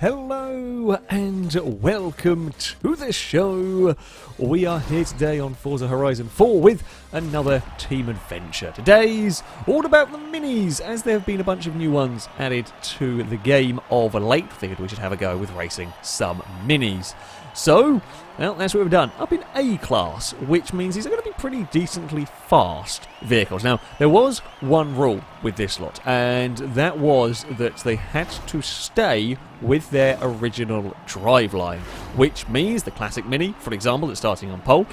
Hello and welcome to the show. We are here today on Forza Horizon 4 with another team adventure. Today's all about the minis, as there have been a bunch of new ones added to the game of late. Figured we should have a go with racing some minis. So, well, that's what we've done. Up in A class, which means these are going to be pretty decently fast vehicles. Now, there was one rule with this lot, and that was that they had to stay with their original driveline, which means the classic Mini, for example, that's starting on pole,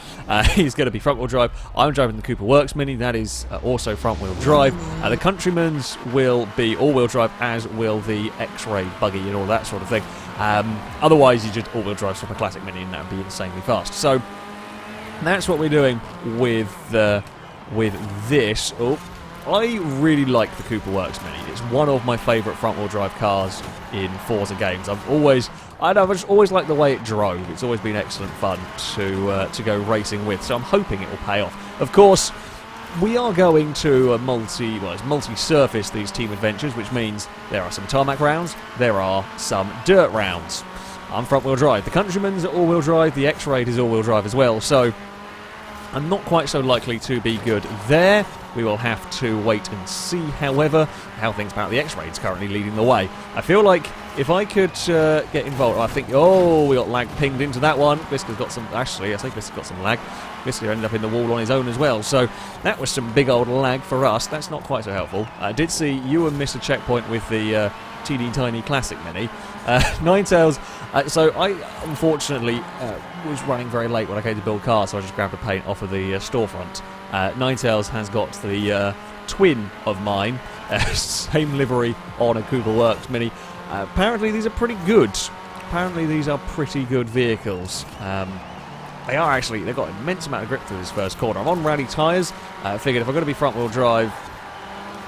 is going to be front-wheel drive. I'm driving the Cooper Works Mini, that is also front-wheel drive. The Countryman's will be all-wheel drive, as will the X-Ray buggy and all that sort of thing. Otherwise, you just all-wheel drive from a classic Mini and that would be insanely fast. So, that's what we're doing with this. Oh, I really like the Cooper Works Mini. It's one of my favourite front-wheel drive cars in Forza games. I've just always liked the way it drove. It's always been excellent fun to go racing with. So I'm hoping it will pay off. Of course, we are going to multi-surface these team adventures, which means there are some tarmac rounds, there are some dirt rounds. I'm front-wheel drive. The Countryman's all-wheel drive. The X-Raid is all-wheel drive as well. So I'm not quite so likely to be good there. We will have to wait and see, however, how things about the X-Raid's currently leading the way. I feel like if I could get involved, I think, oh, we got lag pinged into that one. Visca's got some, actually, I think Visca's got some lag. Visca ended up in the wall on his own as well, so that was some big old lag for us. That's not quite so helpful. I did see Ewan miss a checkpoint with the teeny tiny classic Mini. Ninetales, so I unfortunately was running very late when I came to build cars, so I just grabbed the paint off of the storefront. Ninetales has got the twin of mine, same livery on a Cooper Works Mini. Apparently these are pretty good. Apparently these are pretty good vehicles. They are actually, they've got an immense amount of grip through this first corner. I'm on rally tyres. Figured if I'm going to be front wheel drive,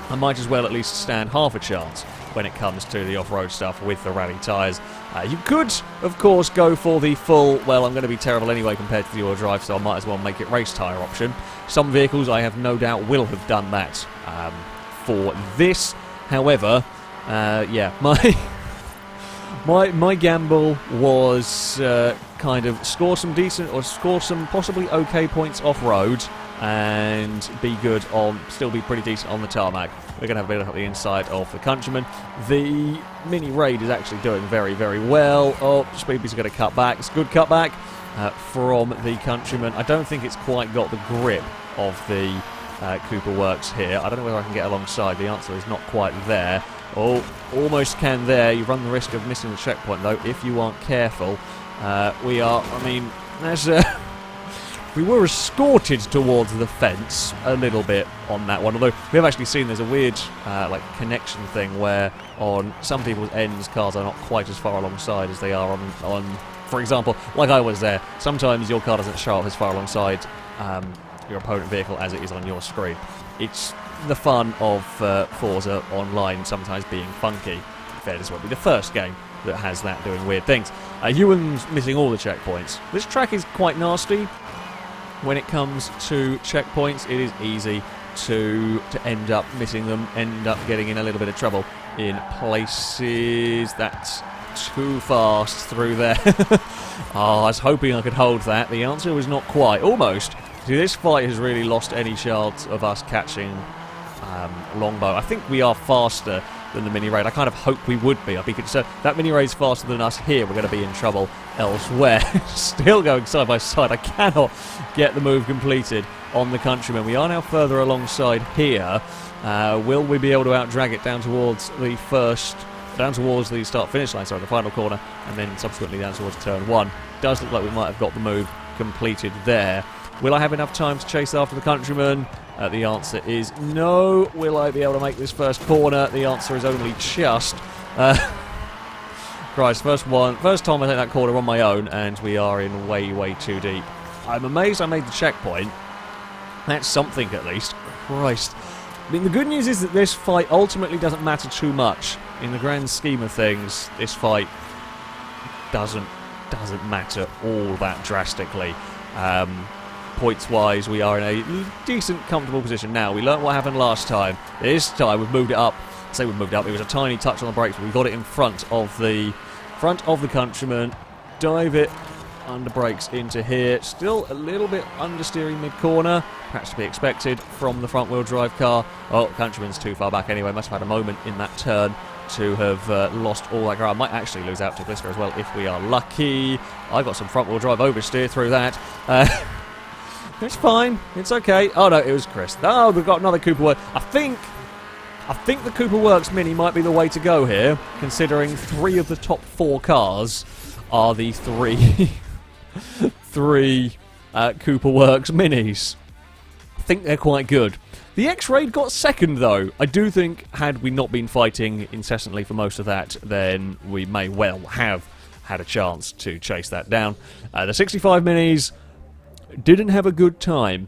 I might as well at least stand half a chance when it comes to the off-road stuff with the rally tyres. You could, of course, go for the full, well, I'm going to be terrible anyway compared to the all drive, so I might as well make it race tyre option. Some vehicles, I have no doubt, will have done that for this. However, yeah, my gamble was kind of score some decent, or score some possibly okay points off-road, and be good on, still be pretty decent on the tarmac. We're going to have a bit of the inside of the Countryman. The Mini Raid is actually doing very, very well. Oh, Speedy's going to cut back. It's a good cutback from the Countryman. I don't think it's quite got the grip of the Cooper Works here. I don't know whether I can get alongside. The answer is not quite there. Oh, almost can there. You run the risk of missing the checkpoint, though, if you aren't careful. We are, I mean, there's we were escorted towards the fence a little bit on that one, although we have actually seen there's a weird like connection thing where on some people's ends cars are not quite as far alongside as they are on for example, like I was there, sometimes your car doesn't show up as far alongside your opponent vehicle as it is on your screen. It's the fun of Forza Online sometimes being funky. This won't be the first game that has that doing weird things. Ewan's missing all the checkpoints. This track is quite nasty. When it comes to checkpoints, it is easy to end up missing them, end up getting in a little bit of trouble in places. That's too fast through there. Oh, I was hoping I could hold that. The answer was not quite. Almost. See, this fight has really lost any chance of us catching Longbow. I think we are faster than the Mini Raid. I kind of hope we would be. I'd be concerned. That Mini Raid's faster than us here. We're going to be in trouble elsewhere. Still going side by side. I cannot get the move completed on the Countryman. We are now further alongside here. Will we be able to out-drag it down towards the start-finish line, sorry, the final corner, and then subsequently down towards turn one? Does look like we might have got the move completed there. Will I have enough time to chase after the Countryman? The answer is no. Will I be able to make this first corner? The answer is only just. Christ, first time I take that corner on my own, and we are in way, way too deep. I'm amazed I made the checkpoint. That's something at least. Christ. I mean, the good news is that this fight ultimately doesn't matter too much. In the grand scheme of things, this fight doesn't matter all that drastically. Points-wise, we are in a decent, comfortable position now. We learnt what happened last time. This time, we've moved it up. I say we've moved it up. It was a tiny touch on the brakes, but we got it in front of the front of the Countryman, dive it under brakes into here. Still a little bit understeering mid-corner, perhaps to be expected from the front-wheel drive car. Oh, Countryman's too far back anyway, must have had a moment in that turn to have lost all that ground. Might actually lose out to Glister as well if we are lucky. I got some front-wheel drive oversteer through that. It's fine, it's okay. Oh no, it was Chris. Oh, we've got another Cooper Works. I think the Cooper Works Mini might be the way to go here, considering 3 of the top 4 cars are the three Cooper Works Minis. I think they're quite good. The X-Raid got second, though. I do think, had we not been fighting incessantly for most of that, then we may well have had a chance to chase that down. The 65 Minis didn't have a good time.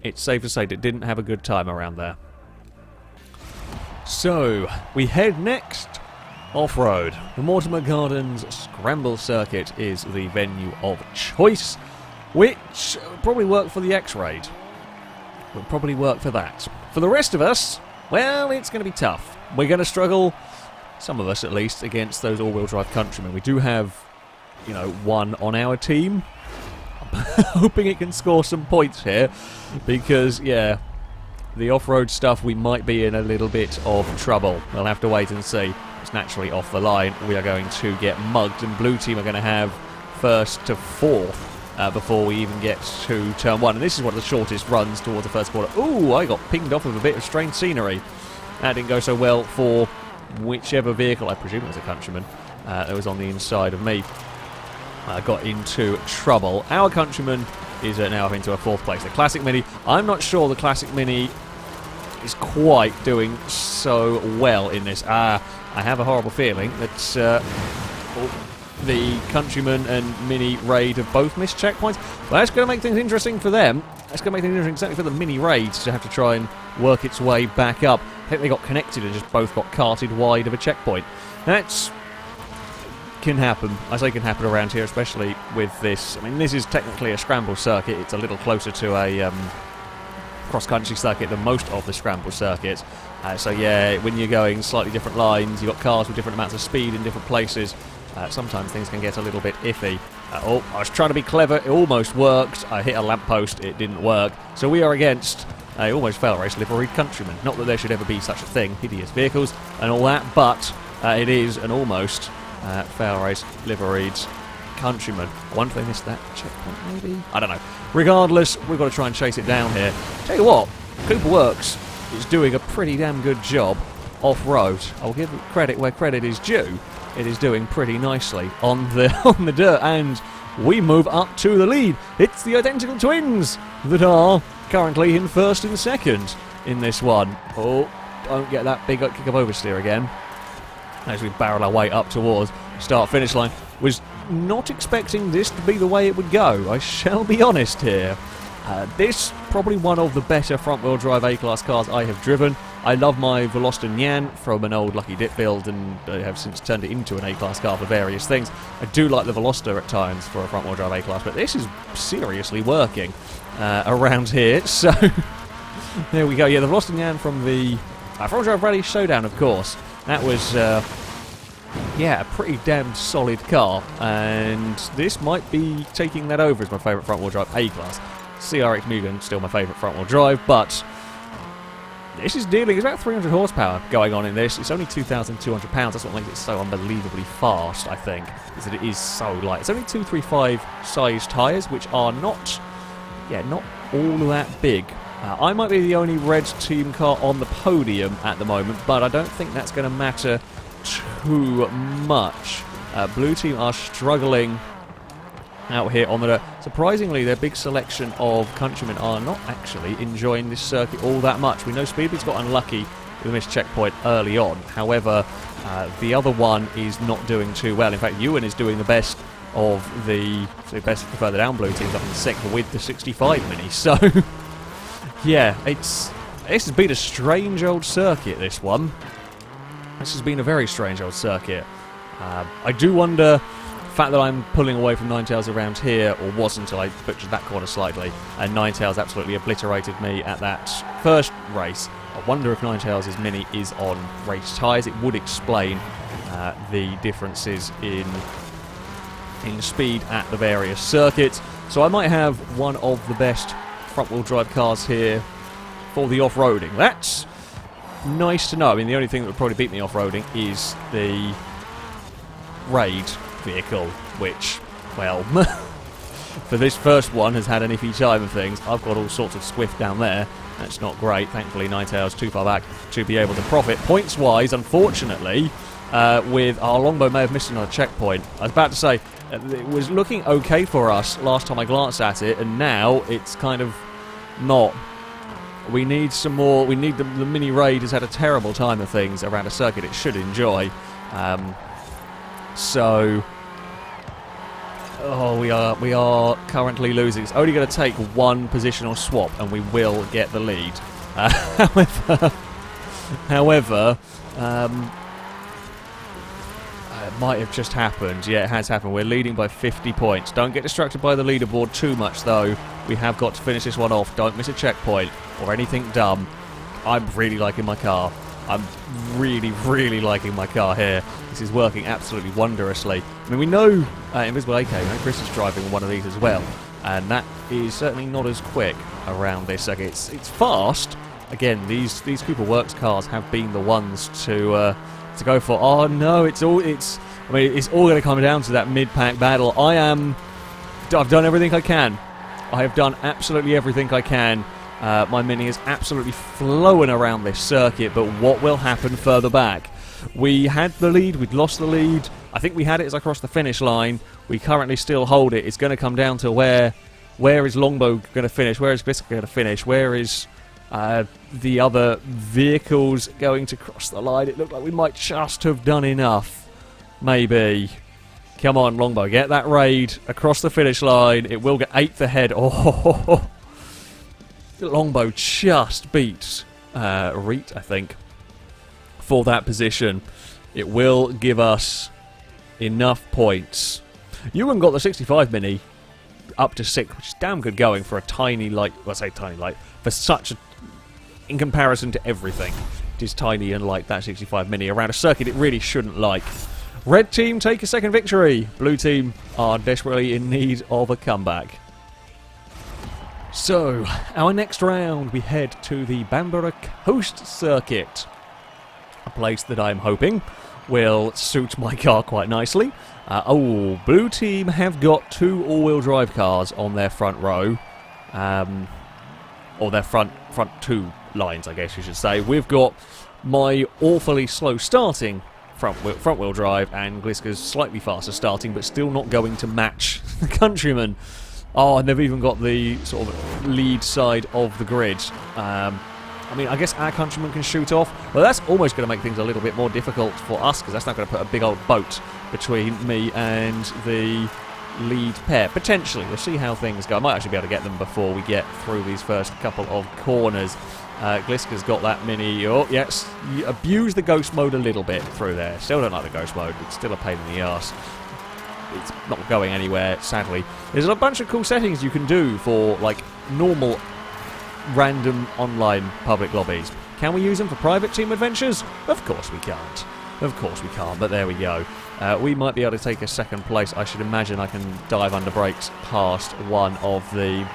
It's safe to say it didn't have a good time around there. So, we head next off-road. The Mortimer Gardens Scramble Circuit is the venue of choice, which would probably work for the X-Raid. Would probably work for that. For the rest of us, well, it's going to be tough. We're going to struggle, some of us at least, against those all-wheel drive Countrymen. We do have, you know, one on our team. I'm hoping it can score some points here, because, yeah, the off-road stuff, we might be in a little bit of trouble. We'll have to wait and see. It's naturally off the line. We are going to get mugged, and blue team are going to have first to fourth before we even get to turn 1. And this is one of the shortest runs towards the first quarter. Ooh, I got pinged off of a bit of strange scenery. That didn't go so well for whichever vehicle, I presume it was a Countryman, that was on the inside of me. Got into trouble. Our Countryman is now up into a 4th place. The Classic Mini, I'm not sure the Classic Mini is quite doing so well in this. I have a horrible feeling that the Countryman and Mini Raid have both missed checkpoints. Well, that's going to make things interesting for them. That's going to make things interesting, certainly for the Mini Raid, to have to try and work its way back up. I think they got connected and just both got carted wide of a checkpoint. That's can happen. I say can happen around here, especially with this. I mean, this is technically a Scramble Circuit. It's a little closer to a cross-country circuit than most of the Scramble Circuits. So yeah, when you're going slightly different lines, you've got cars with different amounts of speed in different places. Sometimes things can get a little bit iffy. Oh, I was trying to be clever. It almost worked. I hit a lamppost. It didn't work. So we are against a almost FailRace liveried Countryman. Not that there should ever be such a thing, hideous vehicles and all that, but it is an almost FailRace liveried Countryman. I wonder if they missed that checkpoint, maybe? I don't know. Regardless, we've got to try and chase it down here. Tell you what, Cooper Works is doing a pretty damn good job off-road. I'll give credit where credit is due. It is doing pretty nicely on the dirt, and we move up to the lead. It's the identical twins that are currently in first and second in this one. Oh, don't get that big kick of oversteer again. As we barrel our way up towards start-finish line. Was not expecting this to be the way it would go. I shall be honest here. This probably one of the better front-wheel drive A-Class cars I have driven. I love my Veloster Nyan from an old Lucky Dip build, and I have since turned it into an A-Class car for various things. I do like the Veloster at times for a front-wheel drive A-Class, but this is seriously working around here. So there we go. Yeah, the Veloster Nyan from the front-wheel drive Rally Showdown, of course. That was yeah, a pretty damn solid car, and this might be taking that over as my favourite front-wheel drive A-Class. CRX Mugen, still my favourite front-wheel drive, but this is dealing, it's about 300 horsepower going on in this. It's only 2,200 pounds. That's what makes it so unbelievably fast, I think, is that it is so light. It's only 235 size tyres, which are not, yeah, not all that big. I might be the only red team car on the podium at the moment, but I don't think that's going to matter too much. Blue team are struggling out here on the dirt. Surprisingly, their big selection of Countrymen are not actually enjoying this circuit all that much. We know Speedbeat's got unlucky with a missed checkpoint early on. However, the other one is not doing too well. In fact, Ewan is doing the best of the best further down blue teams up in 6th with the 65 Mini. So, yeah, this has been a strange old circuit, this one. This has been a very strange old circuit. I do wonder, fact that I'm pulling away from Ninetales around here, or was until I butchered that corner slightly, and Ninetales absolutely obliterated me at that first race. I wonder if Ninetales' Mini is on race tyres. It would explain the differences in speed at the various circuits. So I might have one of the best front-wheel drive cars here for the off-roading. That's nice to know. I mean, the only thing that would probably beat me off-roading is the raid vehicle, which, well, for this first one has had an iffy time of things. I've got all sorts of squiff down there. That's not great. Thankfully, Ninetales too far back to be able to profit. Points-wise, unfortunately, with our longbow may have missed another checkpoint. I was about to say, it was looking okay for us last time I glanced at it, and now it's kind of not. We need some more. We need the mini raid has had a terrible time of things around a circuit it should enjoy. So, we are currently losing. It's only going to take one positional swap, and we will get the lead. However, it might have just happened. Yeah, it has happened. We're leading by 50 points. Don't get distracted by the leaderboard too much, though. We have got to finish this one off. Don't miss a checkpoint or anything dumb. I'm really liking my car. I'm really, really liking my car here. This is working absolutely wondrously. I mean, we know Invisible AK, we know Chris is driving one of these as well, and that is certainly not as quick around this circuit. It's fast. Again, these Cooper Works cars have been the ones to go for. Oh no, it's all going to come down to that mid-pack battle. I've done everything I can. I have done absolutely everything I can. My Mini is absolutely flowing around this circuit, but what will happen further back? We had the lead, we'd lost the lead. I think we had it as I crossed the finish line. We currently still hold it. It's going to come down to where is Longbow going to finish? Where is Gliska going to finish? Where is the other vehicles going to cross the line? It looked like we might just have done enough. Maybe. Come on, Longbow, get that raid across the finish line. It will get 8th ahead. Oh, Longbow just beat Reet, I think, for that position. It will give us enough points. Ewan got the 65 Mini up to 6, which is damn good going for a tiny light. Well, I say tiny light. For such a... In comparison to everything, it is tiny and light, that 65 Mini, around a circuit it really shouldn't like. Red team take a second victory. Blue team are desperately in need of a comeback. So, our next round, we head to the Bandor Circuit. A place that I'm hoping will suit my car quite nicely. Blue team have got 2 all-wheel drive cars on their front row. Or their front 2 lines, I guess you should say. We've got my awfully slow starting front-wheel drive, and Gliska's slightly faster starting, but still not going to match the Countryman. Oh, and they've even got the sort of lead side of the grid. I mean, I guess our Countryman can shoot off. Well, that's almost going to make things a little bit more difficult for us, because that's not going to put a big old boat between me and the lead pair. Potentially. We'll see how things go. I might actually be able to get them before we get through these first couple of corners. Gliska's got that Mini. Oh, yes. You abuse the ghost mode a little bit through there. Still don't like the ghost mode. It's still a pain in the arse. It's not going anywhere, sadly. There's a bunch of cool settings you can do for, like, normal, random online public lobbies. Can we use them for private team adventures? Of course we can't. Of course we can't, but there we go. We might be able to take a second place. I should imagine I can dive under brakes past one of the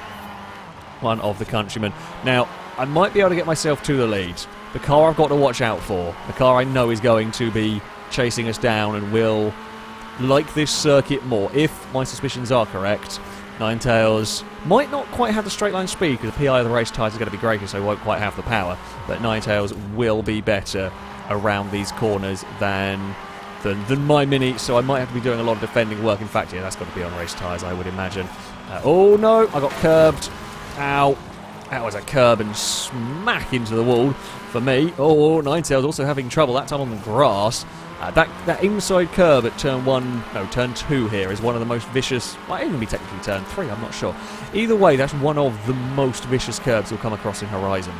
Countrymen. Now, I might be able to get myself to the lead. The car I've got to watch out for, the car I know is going to be chasing us down and will like this circuit more. If my suspicions are correct, Ninetales might not quite have the straight line speed, because the PI of the race tyres is going to be greater, so it won't quite have the power. But Ninetales will be better around these corners than my Mini, so I might have to be doing a lot of defending work. In fact, yeah, that's got to be on race tyres, I would imagine. Oh no, I got curbed. Ow. That was a curb and smack into the wall for me. Oh, Ninetales also having trouble, that time on the grass. That inside curb at turn 2 here is one of the most vicious. Might even be technically turn 3, I'm not sure. Either way, that's one of the most vicious curbs you'll come across in Horizon.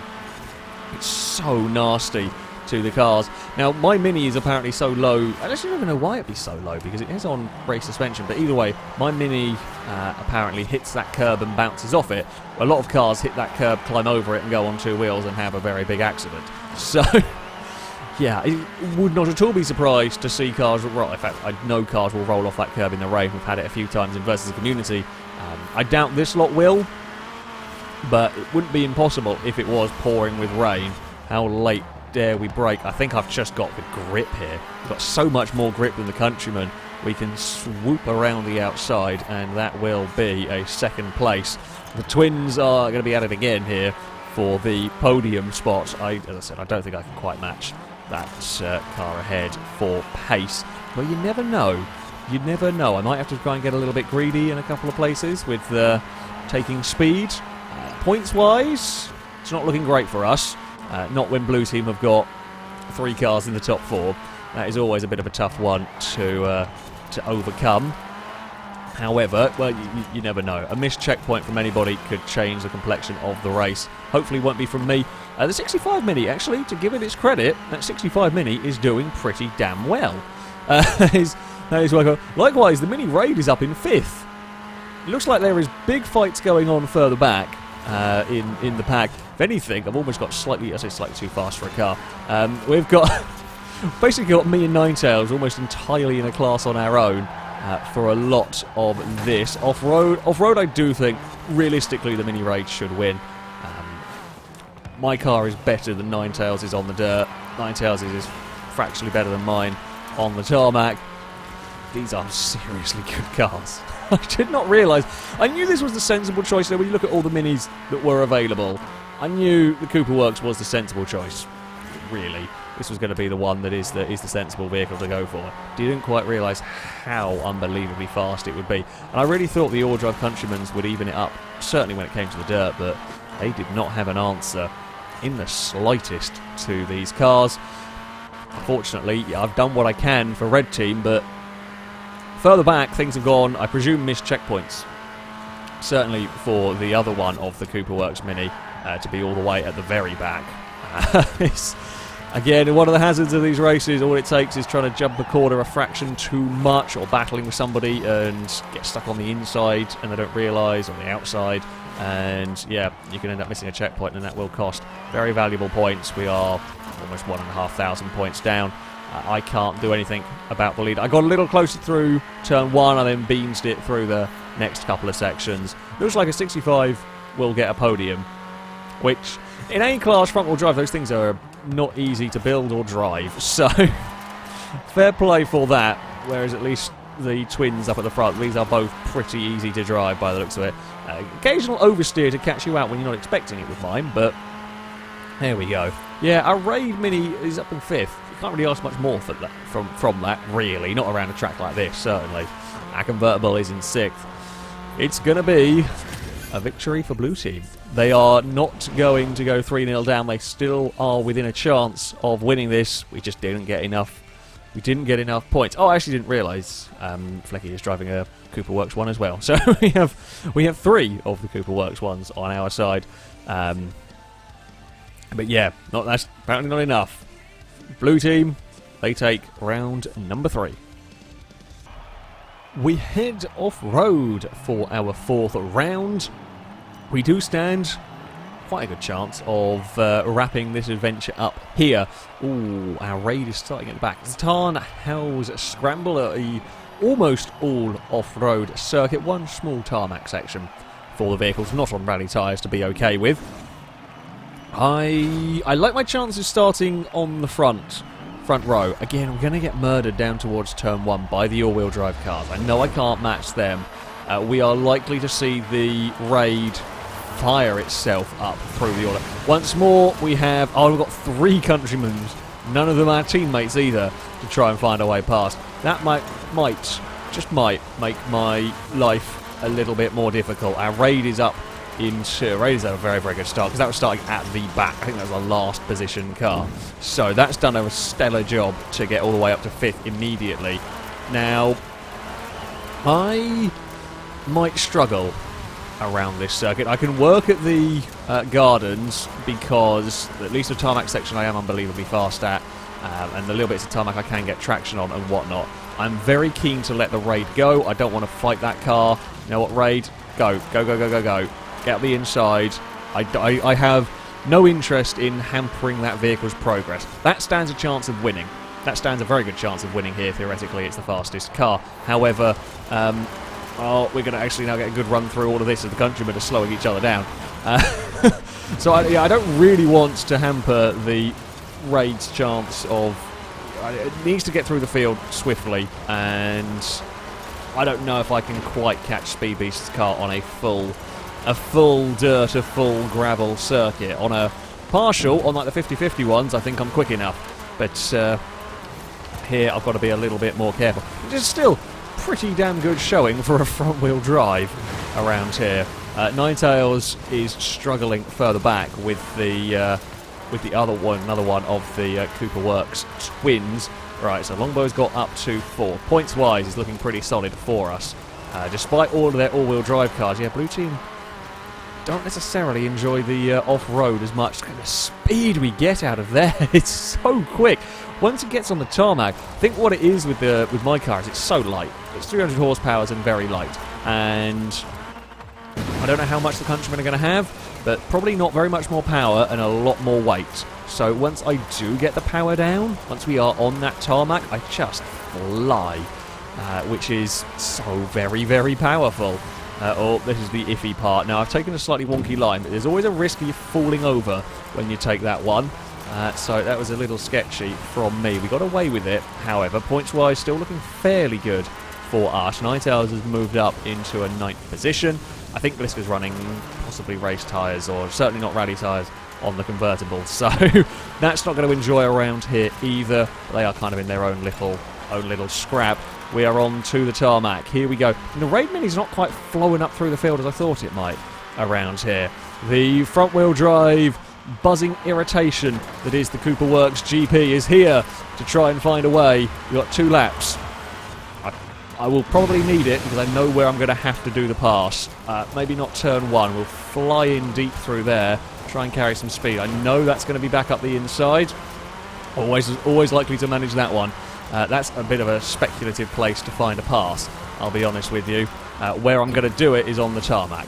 It's so nasty. to the cars. Now, my Mini is apparently so low. I actually don't even know why it'd be so low, because it is on race suspension. But either way, my Mini apparently hits that curb and bounces off it. A lot of cars hit that curb, climb over it, and go on two wheels and have a very big accident. So, yeah, I would not at all be surprised to see cars roll. In fact, I know cars will roll off that curb in the rain. We've had it a few times in Versus the Community. I doubt this lot will, but it wouldn't be impossible if it was pouring with rain. How late dare we brake? I think I've just got the grip here. We've got so much more grip than the Countryman. We can swoop around the outside, and that will be a second place. The twins are going to be at it again here for the podium spot. As I said, I don't think I can quite match that car ahead for pace. But you never know. You never know. I might have to try and get a little bit greedy in a couple of places with taking speed. Points-wise, it's not looking great for us. Not when Blue Team have got 3 cars in the top 4. That is always a bit of a tough one to overcome. However, well, you never know. A missed checkpoint from anybody could change the complexion of the race. Hopefully it won't be from me. The 65 Mini, actually, to give it its credit, that 65 Mini is doing pretty damn well. That is welcome. Likewise, the Mini Raid is up in 5th. It looks like there is big fights going on further back in the pack. If anything, I've almost got slightly too fast for a car. We've got basically got me and Ninetails almost entirely in a class on our own for a lot of this. Off-road, I do think, realistically, the Mini Raid should win. My car is better than Ninetails is on the dirt. Ninetails is fractionally better than mine on the tarmac. These are seriously good cars. I did not realise. I knew this was the sensible choice. When you look at all the Minis that were available, I knew the Cooper Works was the sensible choice. Really, this was going to be the one that is the sensible vehicle to go for. Didn't quite realise how unbelievably fast it would be. And I really thought the all drive Countrymans would even it up, certainly when it came to the dirt, but they did not have an answer in the slightest to these cars. Unfortunately, I've done what I can for Red Team, but further back things have gone, I presume, missed checkpoints. Certainly for the other one of the Cooper Works Mini to be all the way at the very back. Again, one of the hazards of these races, all it takes is trying to jump a corner a fraction too much, or battling with somebody and get stuck on the inside and they don't realise, on the outside, and yeah, you can end up missing a checkpoint, and that will cost very valuable points. We are almost 1,500 points down. I can't do anything about the lead. I got a little closer through turn 1, I then beansed it through the next couple of sections. Looks like a 65 will get a podium, which in A-class front-wheel drive, those things are not easy to build or drive, so fair play for that, whereas at least the twins up at the front, these are both pretty easy to drive by the looks of it. Occasional oversteer to catch you out when you're not expecting it with mine, but there we go. Yeah, our Raid Mini is up in 5th. You can't really ask much more for that, from that, really. Not around a track like this, certainly. Our convertible is in 6th. It's going to be a victory for Blue Team. They are not going to go 3-0 down. They still are within a chance of winning this. We just didn't get enough. We didn't get enough points. Oh, I actually didn't realise Flecky is driving a Cooper Works one as well. So we have 3 of the Cooper Works ones on our side. But yeah, that's apparently not enough. Blue Team, they take round number 3. We head off-road for our 4th round. We do stand quite a good chance of wrapping this adventure up here. Ooh, our raid is starting at the back. Tarn Hell's Scramble, a almost all off-road circuit. One small tarmac section for the vehicles not on rally tyres to be okay with. I like my chances starting on the front row. Again, I'm going to get murdered down towards turn 1 by the all-wheel drive cars. I know I can't match them. We are likely to see the raid fire itself up through the order. Once more, we have... Oh, we've got 3 countrymen. None of them are teammates either to try and find a way past. That might make my life a little bit more difficult. Our raid is up into... Raid is at a very, very good start, because that was starting at the back. I think that was the last position car. So that's done a stellar job to get all the way up to 5th immediately. Now, I might struggle around this circuit. I can work at the gardens because at least the tarmac section I am unbelievably fast at, and the little bits of tarmac I can get traction on and whatnot. I'm very keen to let the Raid go. I don't want to fight that car. You know what, Raid? Go. Go, go, go, go, go. Get the inside. I have no interest in hampering that vehicle's progress. That stands a chance of winning. That stands a very good chance of winning here, theoretically. It's the fastest car. However, we're going to actually now get a good run through all of this as the countrymen are slowing each other down. So, I don't really want to hamper the Raid's chance of... It needs to get through the field swiftly, and I don't know if I can quite catch Speed Beast's car on a full dirt, a full gravel circuit. On a partial, on like the 50-50 ones, I think I'm quick enough. But here I've got to be a little bit more careful. Which is still pretty damn good showing for a front-wheel drive around here. Ninetales is struggling further back with the other one, another one of the Cooper Works twins. Right, so Longbow's got up to 4. Points-wise, is looking pretty solid for us. Despite all of their all-wheel drive cars, yeah, Blue Team don't necessarily enjoy the off-road as much. Look at the speed we get out of there. It's so quick. Once it gets on the tarmac, I think what it is with my car is it's so light. It's 300 horsepower and very light. And I don't know how much the countrymen are going to have, but probably not very much more power and a lot more weight. So once I do get the power down, once we are on that tarmac, I just fly, which is so very, very powerful. Oh, this is the iffy part. Now, I've taken a slightly wonky line, but there's always a risk of you falling over when you take that one. So that was a little sketchy from me. We got away with it, however. Points-wise, still looking fairly good for us. Ninetales has moved up into a 9th position. I think Bliska's running possibly race tyres, or certainly not rally tyres on the convertible. So that's not going to enjoy around here either. They are kind of in their own little scrap. We are on to the tarmac. Here we go. And the Raid Mini's not quite flowing up through the field as I thought it might around here. The front-wheel drive buzzing irritation that is the Cooper Works GP is here to try and find a way. We've got 2 laps. I will probably need it because I know where I'm going to have to do the pass. Maybe not turn 1. We'll fly in deep through there, try and carry some speed. I know that's going to be back up the inside. Always likely to manage that one. That's a bit of a speculative place to find a pass, I'll be honest with you. Where I'm going to do it is on the tarmac.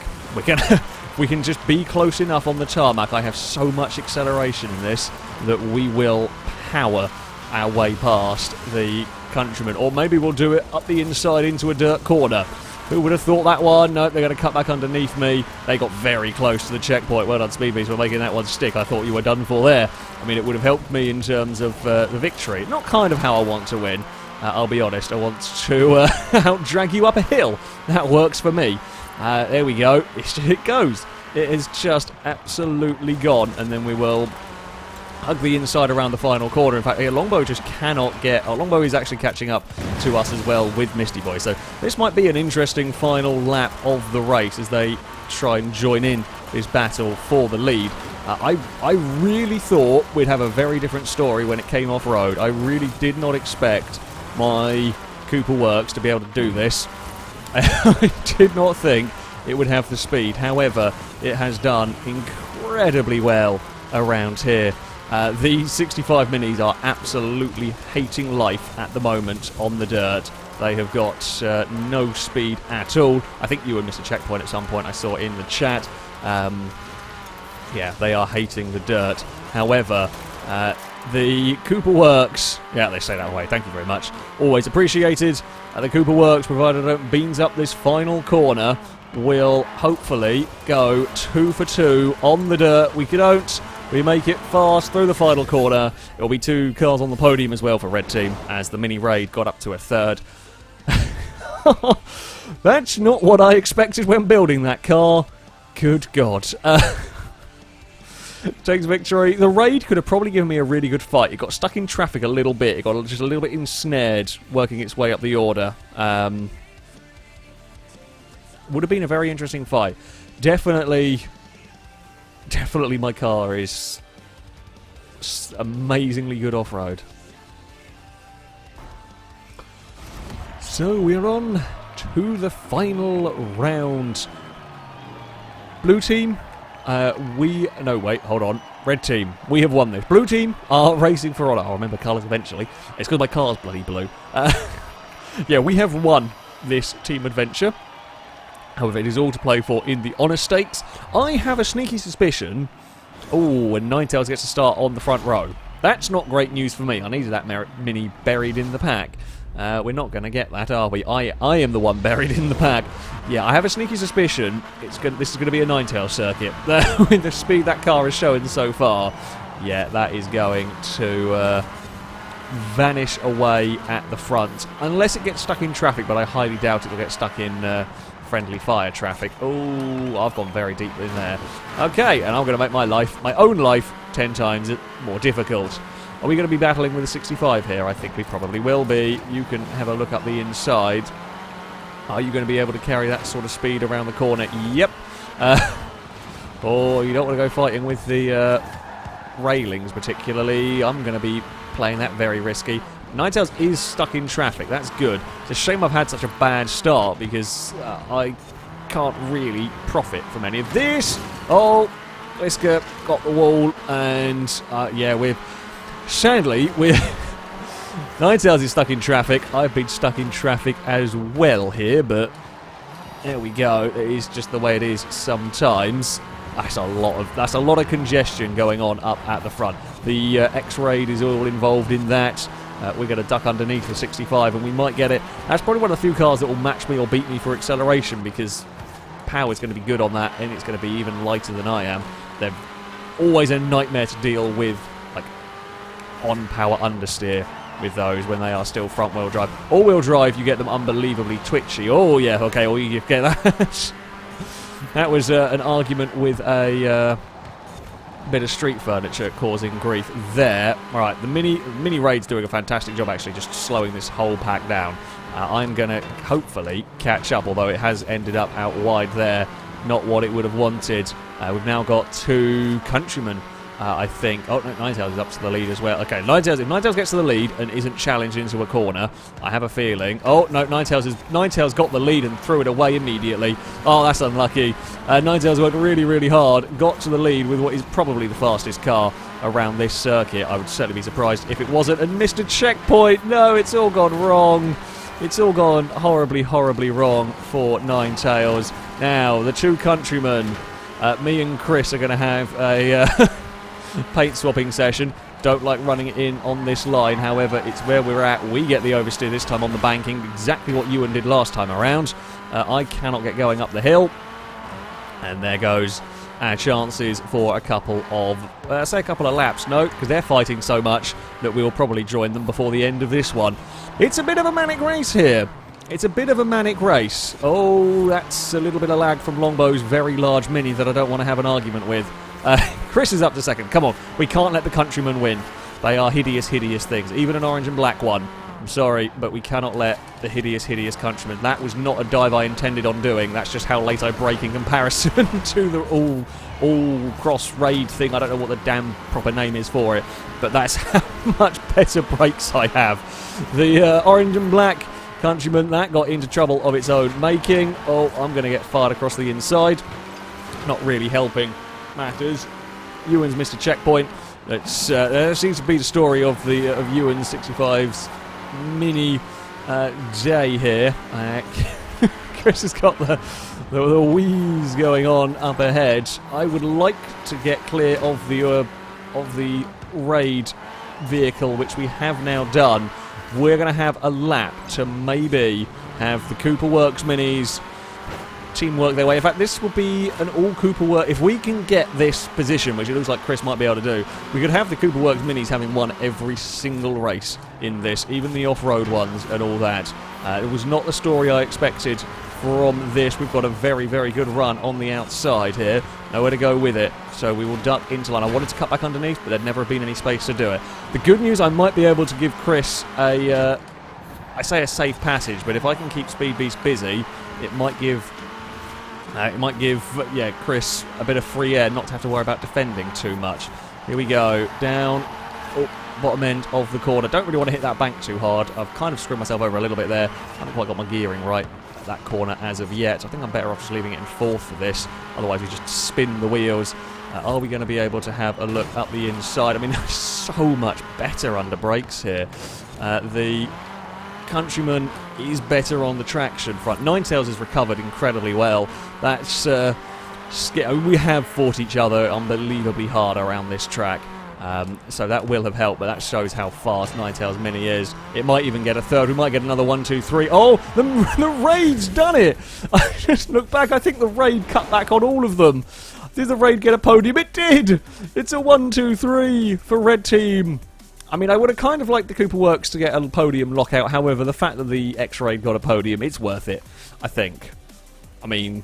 We can just be close enough on the tarmac. I have so much acceleration in this that we will power our way past the countrymen. Or maybe we'll do it up the inside into a dirt corner. Who would have thought that one? No, they're going to cut back underneath me. They got very close to the checkpoint. Well done, Speed Beast, for making that one stick. I thought you were done for there. I mean, it would have helped me in terms of the victory. Not kind of how I want to win. I'll be honest. I want to out-drag you up a hill. That works for me. There we go. It goes. It is just absolutely gone. And then we will hug the inside around the final corner. In fact, here, Longbow just cannot get... Longbow is actually catching up to us as well with Misty Boy. So this might be an interesting final lap of the race as they try and join in this battle for the lead. I really thought we'd have a very different story when it came off-road. I really did not expect my Cooper Works to be able to do this. I did not think it would have the speed. However, it has done incredibly well around here. The 65 Minis are absolutely hating life at the moment on the dirt. They have got no speed at all. I think you would miss a checkpoint at some point, I saw in the chat. Yeah, they are hating the dirt. However, the Cooper Works... Yeah, they say that way. Thank you very much. Always appreciated. The Cooper Works, provided I don't beans up this final corner, will hopefully go 2 for 2 on the dirt. We make it fast through the final corner. It'll be 2 cars on the podium as well for Red Team, as the Mini Raid got up to a 3rd. That's not what I expected when building that car. Good God. Takes victory. The Raid could have probably given me a really good fight. It got stuck in traffic a little bit. It got just a little bit ensnared, working its way up the order. Would have been a very interesting fight. Definitely my car is amazingly good off-road. So we're on to the final round Blue team, no, wait, hold on. Red team, we have won this. Blue team are racing for honour. I'll remember colours eventually. It's because my car's bloody blue. Yeah, we have won this team adventure. However, it is all to play for in the honour stakes. I have a sneaky suspicion. Oh, and Ninetales gets to start on the front row. That's not great news for me. I needed that mini buried in the pack. We're not going to get that, are we? I am the one buried in the pack. Yeah, I have a sneaky suspicion this is going to be a Ninetales circuit. With the speed that car is showing so far, yeah, that is going to vanish away at the front. Unless it gets stuck in traffic, but I highly doubt it will get stuck in friendly fire traffic. Oh, I've gone very deep in there. Okay, and I'm going to make my own life 10 times more difficult. Are we going to be battling with a 65 here? I think we probably will be. You can have a look up the inside. Are you going to be able to carry that sort of speed around the corner? Yep. Oh, you don't want to go fighting with the railings particularly. I'm going to be playing that very risky. Ninetales is stuck in traffic. That's good. It's a shame I've had such a bad start because I can't really profit from any of this. Oh, Whisker got the wall, and yeah, sadly, Ninetales is stuck in traffic. I've been stuck in traffic as well here, but there we go. It is just the way it is sometimes. That's a lot of congestion going on up at the front. The X-Raid is all involved in that. We're going to duck underneath the 65, and we might get it. That's probably one of the few cars that will match me or beat me for acceleration, because power is going to be good on that, and it's going to be even lighter than I am. They're always a nightmare to deal with, like on-power understeer with those when they are still front-wheel drive. All-wheel drive, you get them unbelievably twitchy. Oh, yeah, okay, well, you get that. That was an argument with a bit of street furniture causing grief there. Alright, the mini raid's doing a fantastic job, actually, just slowing this whole pack down. I'm going to hopefully catch up, although it has ended up out wide there. Not what it would have wanted. We've now got 2 countrymen, I think. Oh, no, Ninetales is up to the lead as well. Okay, if Ninetales gets to the lead and isn't challenged into a corner, I have a feeling... Oh, no, Ninetales got the lead and threw it away immediately. Oh, that's unlucky. Ninetales worked really, really hard, got to the lead with what is probably the fastest car around this circuit. I would certainly be surprised if it wasn't. And missed a checkpoint. No, it's all gone wrong. It's all gone horribly, horribly wrong for Ninetales. Now, the 2 countrymen, me and Chris, are going to have a paint swapping session. Don't like running it in on this line, however, it's where we're at. We get the oversteer this time on the banking, exactly what Ewan did last time around. I cannot get going up the hill. And there goes our chances for a couple of, say a couple of laps. No, because they're fighting so much that we will probably join them before the end of this one. It's a bit of a manic race here. It's a bit of a manic race. Oh, that's a little bit of lag from Longbow's very large Mini that I don't want to have an argument with. Chris is up to second. Come on, we can't let the countrymen win. They are hideous, hideous things. Even an orange and black one. I'm sorry, but we cannot let the hideous, hideous countrymen. That was not a dive I intended on doing. That's just how late I brake in comparison to the all-cross raid thing. I don't know what the damn proper name is for it, but that's how much better brakes I have. The orange and black countryman, that got into trouble of its own making. Oh, I'm going to get fired across the inside. Not really helping matters. Ewan's missed a checkpoint. There seems to be the story of Ewan's 65's mini day here. Chris has got the wheeze going on up ahead. I would like to get clear of the raid vehicle, which we have now done. We're going to have a lap to maybe have the Cooper Works minis teamwork their way. In fact, this will be an all Cooper Works. If we can get this position, which it looks like Chris might be able to do, we could have the Cooper Works minis having won every single race in this, even the off-road ones and all that. It was not the story I expected from this. We've got a very, very good run on the outside here. Nowhere to go with it, so we will duck into line. I wanted to cut back underneath, but there'd never been any space to do it. The good news, I might be able to give Chris I say a safe passage, but if I can keep Speed Beast busy, it might give Chris a bit of free air, not to have to worry about defending too much. Here we go, down, bottom end of the corner. Don't really want to hit that bank too hard. I've kind of screwed myself over a little bit there. I haven't quite got my gearing right. that corner as of yet. I think I'm better off just leaving it in fourth for this. Otherwise we just spin the wheels. Are we going to be able to have a look up the inside? I mean, so much better under brakes here. The Countryman is better on the traction front. Ninetales has recovered incredibly well. That's we have fought each other unbelievably hard around this track. So that will have helped, but that shows how fast Ninetales Mini is. It might even get a third. We might get another 1, 2, 3. Oh, the Raid's done it! I just look back. I think the Raid cut back on all of them. Did the Raid get a podium? It did! It's a 1, 2, 3 for Red Team. I mean, I would have kind of liked the Cooper Works to get a podium lockout. However, the fact that the X-Raid got a podium, it's worth it, I think. I mean,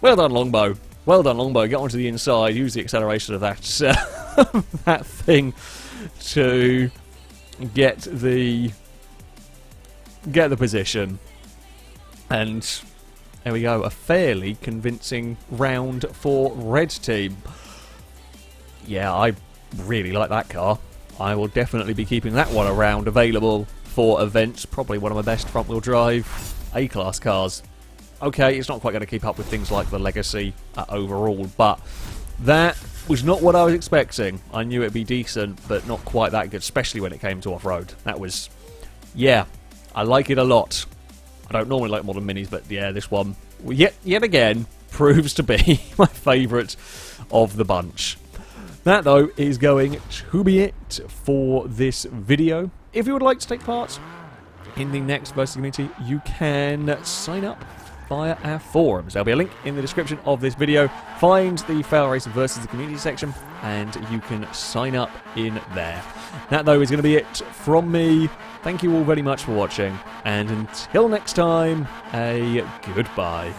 well done, Longbow. Well done, Longbow. Get onto the inside. Use the acceleration of that that thing to get the position. And there we go. A fairly convincing round for Red Team. Yeah, I really like that car. I will definitely be keeping that one around, available for events. Probably one of my best front-wheel drive A-Class cars. Okay, it's not quite going to keep up with things like the Legacy overall, but that was not what I was expecting. I knew it'd be decent, but not quite that good, especially when it came to off-road. That was, yeah, I like it a lot. I don't normally like modern minis, but yeah, this one, yet again, proves to be my favourite of the bunch. That, though, is going to be it for this video. If you would like to take part in the next Versus Community, you can sign up via our forums. There'll be a link in the description of this video. Find the FailRace versus the community section, and you can sign up in there. That, though, is going to be it from me. Thank you all very much for watching, and until next time, a goodbye.